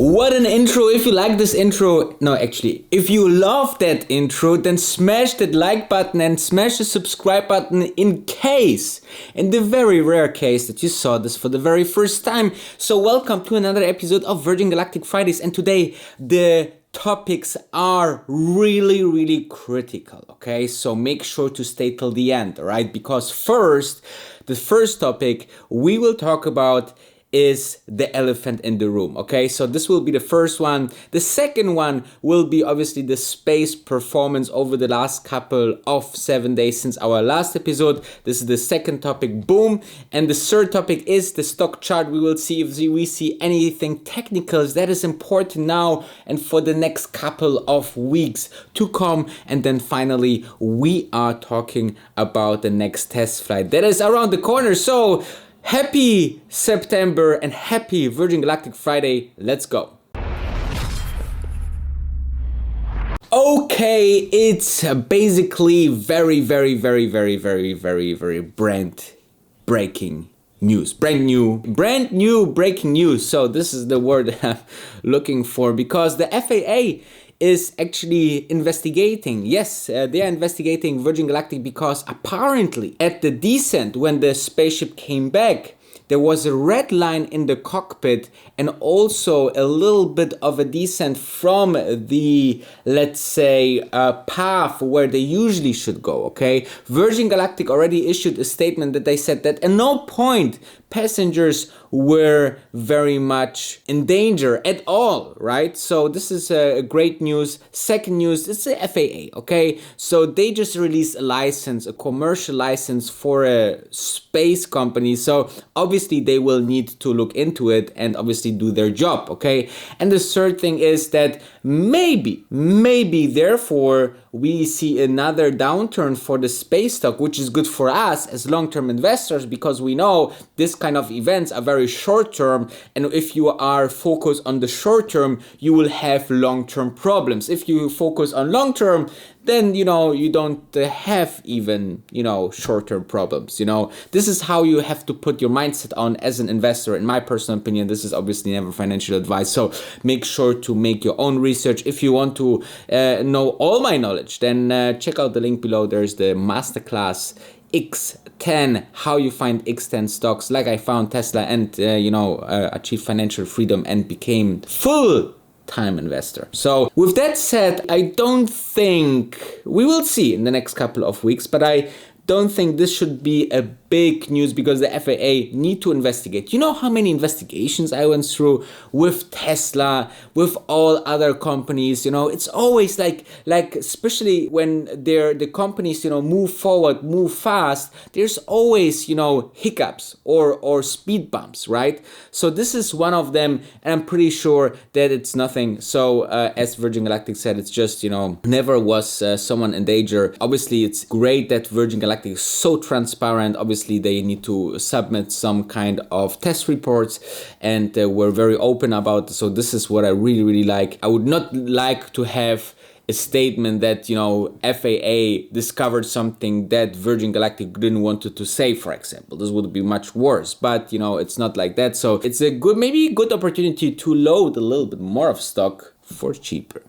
What an intro. If you like this intro, no, actually, if you love that intro, then smash that like button and smash the subscribe button in the very rare case that you saw this for the very first time. So welcome to another episode of Virgin Galactic Fridays, and today the topics are really critical, okay? So make sure to stay till the end, alright? Because the first topic we will talk about is the elephant in the room, okay? So this will be the first one. The second one will be obviously the space performance over the last couple of 7 days since our last episode. This is the second topic, boom. And the third topic is the stock chart. We will see if we see anything technical that is important now and for the next couple of weeks to come. And then finally, we are talking about the next test flight that is around the corner. So happy September and happy Virgin Galactic Friday. Let's go. Okay, it's basically very brand breaking news. Brand new breaking news. So this is the word I'm looking for, because the FAA is actually investigating. Yes, they are investigating Virgin Galactic because apparently at the descent, when the spaceship came back, there was a red line in the cockpit and also a little bit of a descent from the, let's say, path where they usually should go, okay? Virgin Galactic already issued a statement that they said that at no point passengers were very much in danger at all, right? So this is great news. Second news, it's the FAA, okay? So they just released a license, a commercial license for a space company. So obviously they will need to look into it and obviously do their job, okay? And the third thing is that maybe therefore we see another downturn for the space stock, which is good for us as long-term investors, because we know this kind of events are very short-term, and if you are focused on the short-term, you will have long-term problems. If you focus on long-term, then, you don't have even, short-term problems, This is how you have to put your mindset on as an investor. In my personal opinion, this is obviously never financial advice. So make sure to make your own research. If you want to know all my knowledge, then check out the link below. There's the masterclass X10, how you find X10 stocks, like I found Tesla and, achieved financial freedom and became full-time investor. So with that said, I don't think, we will see in the next couple of weeks, but I don't think this should be a big news because the FAA need to investigate. You know how many investigations I went through with Tesla, with all other companies, it's always like especially when the companies, move forward, move fast, there's always, hiccups or speed bumps, right? So this is one of them, and I'm pretty sure that it's nothing. So as Virgin Galactic said, it's just, never was someone in danger. Obviously, it's great that Virgin Galactic is so transparent. Obviously, they need to submit some kind of test reports, and we're very open about it. So this is what I really like. I would not like to have a statement that, FAA discovered something that Virgin Galactic didn't want to say, for example. This would be much worse, but, it's not like that. So it's maybe a good opportunity to load a little bit more of stock for cheaper.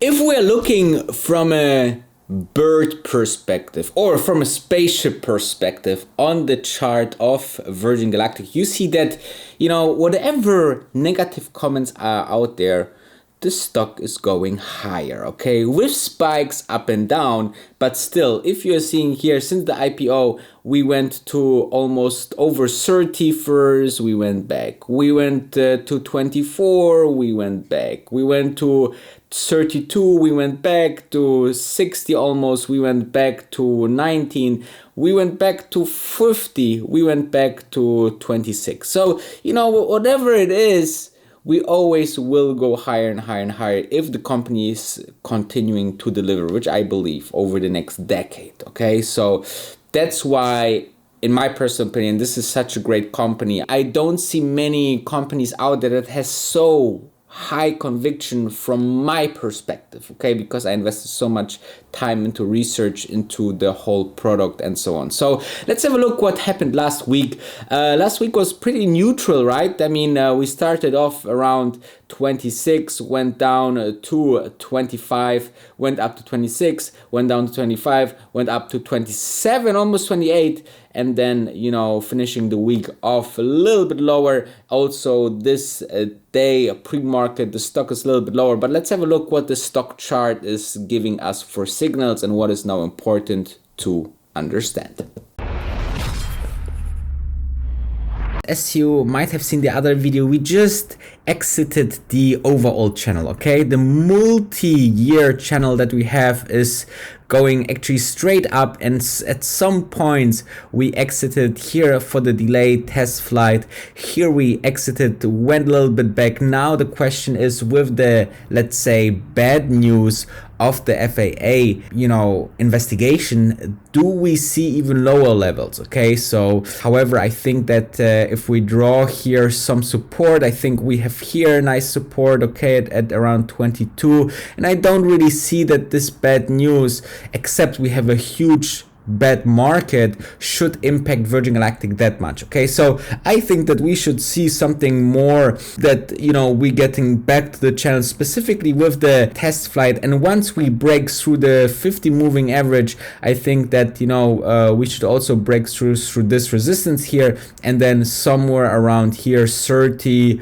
If we're looking from a bird perspective or from a spaceship perspective on the chart of Virgin Galactic, you see that, whatever negative comments are out there, the stock is going higher, okay, with spikes up and down. But still, if you're seeing here, since the IPO, we went to almost over 30 first, we went back, we went to 24, we went back, we went to 32, we went back to 60 almost, we went back to 19, we went back to 50, we went back to 26. So, whatever it is, we always will go higher and higher and higher if the company is continuing to deliver, which I believe over the next decade, okay? So that's why, in my personal opinion, this is such a great company. I don't see many companies out there that has so high conviction from my perspective, okay, because I invested so much time into research into the whole product and so on. So let's have a look what happened last week. Last week was pretty neutral, right? I mean, we started off around 26, went down to 25, went up to 26, went down to 25, went up to 27, almost 28, and then, you know, finishing the week off a little bit lower. Also this day pre-market, the stock is a little bit lower, but let's have a look what the stock chart is giving us for signals and what is now important to understand. As you might have seen the other video, we just exited the overall channel, okay? The multi-year channel that we have is going actually straight up, and at some points we exited here for the delayed test flight. Here we exited, went a little bit back. Now the question is, with the, let's say, bad news of the FAA, you know, investigation, do we see even lower levels? Okay, so however, I think that if we draw here some support, I think we have here nice support, okay, at around 22, and I don't really see that this bad news, except we have a huge bad market, should impact Virgin Galactic that much. Okay, so I think that we should see something more, that, you know, we getting back to the channel, specifically with the test flight, and once we break through the 50 moving average, I think that, you know, we should also break through this resistance here, and then somewhere around here 30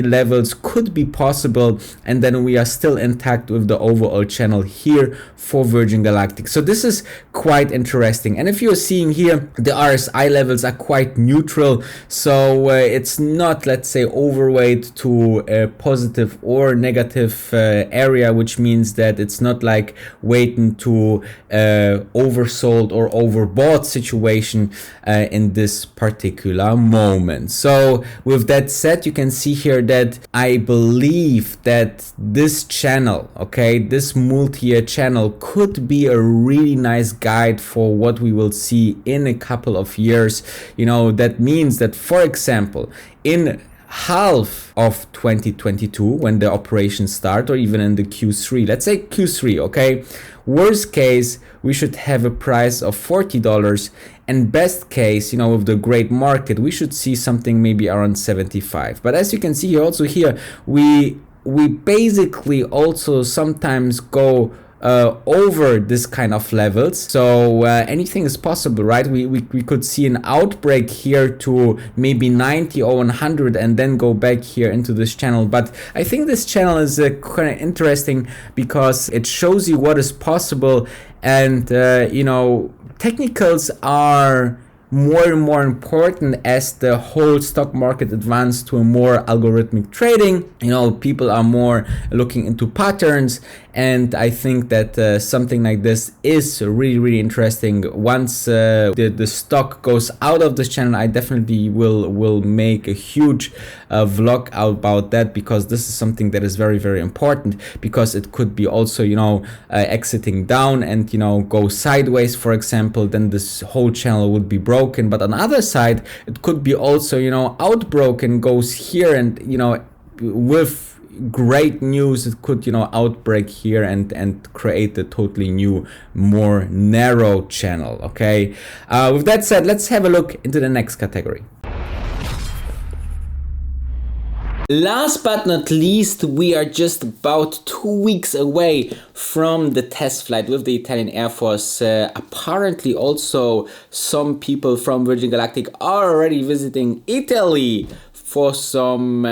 levels could be possible, and then we are still intact with the overall channel here for Virgin Galactic. So this is quite interesting. And if you're seeing here, the RSI levels are quite neutral, so it's not, let's say, overweight to a positive or negative area, which means that it's not like waiting to oversold or overbought situation in this particular moment. So with that said, you can see here that I believe that this channel, okay, this multi-year channel could be a really nice guide for what we will see in a couple of years. You know, that means that, for example, in half of 2022, when the operations start, or even in the Q3, let's say Q3, okay, worst case, we should have a price of $40, and best case, you know, with the great market, we should see something maybe around 75. But as you can see here, also here, we basically also sometimes go over this kind of levels, so anything is possible, right? We could see an outbreak here to maybe 90 or 100 and then go back here into this channel. But I think this channel is kind of interesting because it shows you what is possible, and you know, technicals are more and more important as the whole stock market advanced to a more algorithmic trading. You know, people are more looking into patterns, and I think that something like this is really interesting. Once the stock goes out of this channel, I definitely will make a huge vlog about that, because this is something that is very important, because it could be also, you know, exiting down and, you know, go sideways, for example, then this whole channel would be broken. But on the other side, it could be also, you know, outbroken, goes here, and, you know, with great news, it could, you know, outbreak here and create a totally new, more narrow channel. Okay, with that said, let's have a look into the next category. Last but not least, we are just about 2 weeks away from the test flight with the Italian Air Force. Apparently also some people from Virgin Galactic are already visiting Italy for some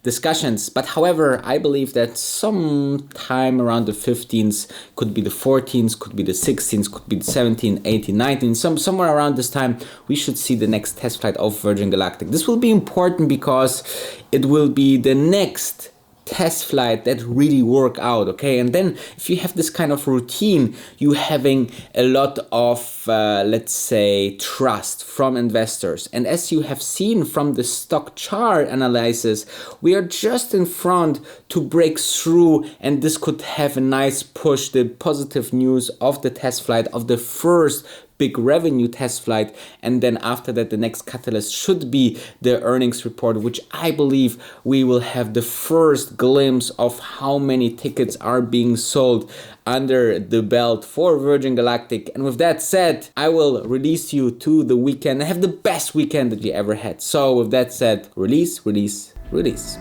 discussions. But however, I believe that sometime around the 15th, could be the 14th, could be the 16th, could be the 17th, 18th, 19th, somewhere around this time, we should see the next test flight of Virgin Galactic. This will be important because it will be the next test flight that really work out, okay? And then if you have this kind of routine, you having a lot of let's say trust from investors. And as you have seen from the stock chart analysis, we are just in front to break through, and this could have a nice push, the positive news of the test flight of the first big revenue test flight, and then after that the next catalyst should be the earnings report, which I believe we will have the first glimpse of how many tickets are being sold under the belt for Virgin Galactic. And with that said, I will release you to the weekend. Have the best weekend that you ever had. So with that said, release, release, release.